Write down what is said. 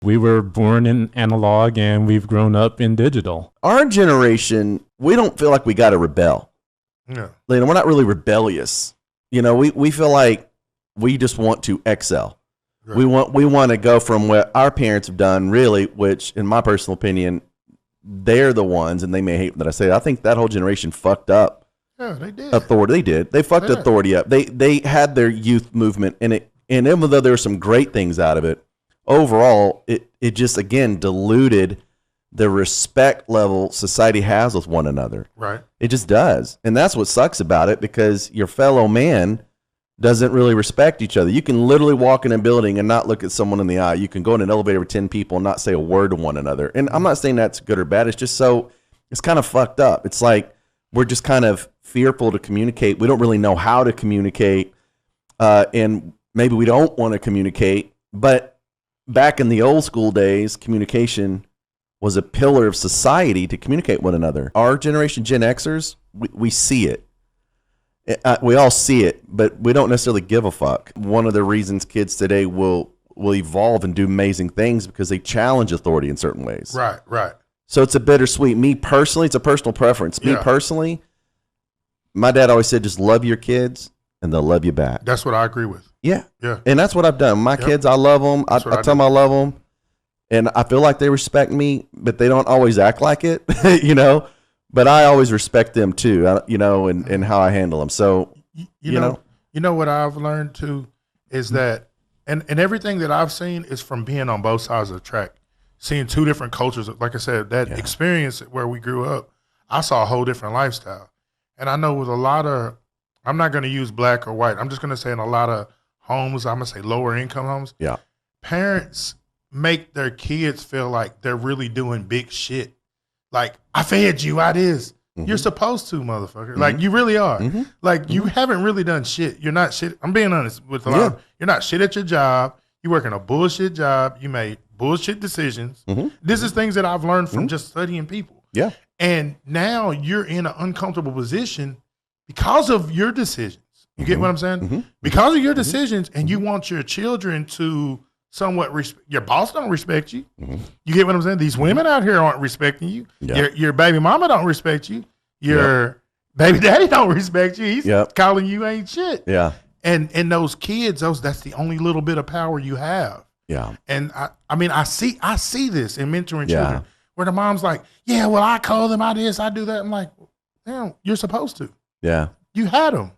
We were born in analog and we've grown up in digital. Our generation, we don't feel like we got to rebel. Yeah. We're not really rebellious. We feel like we just want to excel. Right. We want to go from what our parents have done, really, which, in my personal opinion, they're the ones, and they may hate that I say it, I think that whole generation fucked up. Yeah, they did. Authority. They did. They fucked authority up. They had their youth movement, and even though there were some great things out of it, overall, it just, again, diluted the respect level society has with one another. Right. It just does. And that's what sucks about it, because your fellow man doesn't really respect each other. You can literally walk in a building and not look at someone in the eye. You can go in an elevator with 10 people and not say a word to one another. And I'm not saying that's good or bad. It's just it's kind of fucked up. It's like we're just kind of fearful to communicate. We don't really know how to communicate. And maybe we don't want to communicate. But back in the old school days, communication was a pillar of society to communicate one another. Our generation, Gen Xers, we see it. We all see it, but we don't necessarily give a fuck. One of the reasons kids today will evolve and do amazing things because they challenge authority in certain ways. Right, right. So it's a bittersweet. Me personally, it's a personal preference. Me personally, my dad always said, just love your kids and they'll love you back. That's what I agree with. Yeah. Yeah. And that's what I've done. My kids, I love them. I tell them I love them. And I feel like they respect me, but they don't always act like it, But I always respect them too, and how I handle them. So, you know what I've learned too is that, and everything that I've seen is from being on both sides of the track, seeing two different cultures. Like I said, that experience where we grew up, I saw a whole different lifestyle. And I know with a lot of, I'm not going to use black or white. I'm just going to say in a lot of homes, I'm going to say lower income homes. Yeah. Parents make their kids feel like they're really doing big shit. Like, I fed you, I this. Mm-hmm. You're supposed to, motherfucker. Mm-hmm. Like, you really are. Mm-hmm. Like, you haven't really done shit. You're not shit. I'm being honest with a lot of, you're not shit at your job. You work in a bullshit job. You made bullshit decisions. Mm-hmm. This is things that I've learned from just studying people. Yeah. And now you're in an uncomfortable position because of your decisions. You get what I'm saying? Mm-hmm. Because of your decisions, and you want your children to somewhat your boss don't respect you. Mm-hmm. You get what I'm saying? These women out here aren't respecting you. Yeah. Your baby mama don't respect you. Your baby daddy don't respect you. He's calling you ain't shit. Yeah. And those kids, that's the only little bit of power you have. Yeah. And I see this in mentoring children where the mom's like, yeah, well, I call them, I this, I do that. I'm like, damn, you're supposed to. Yeah. You had them.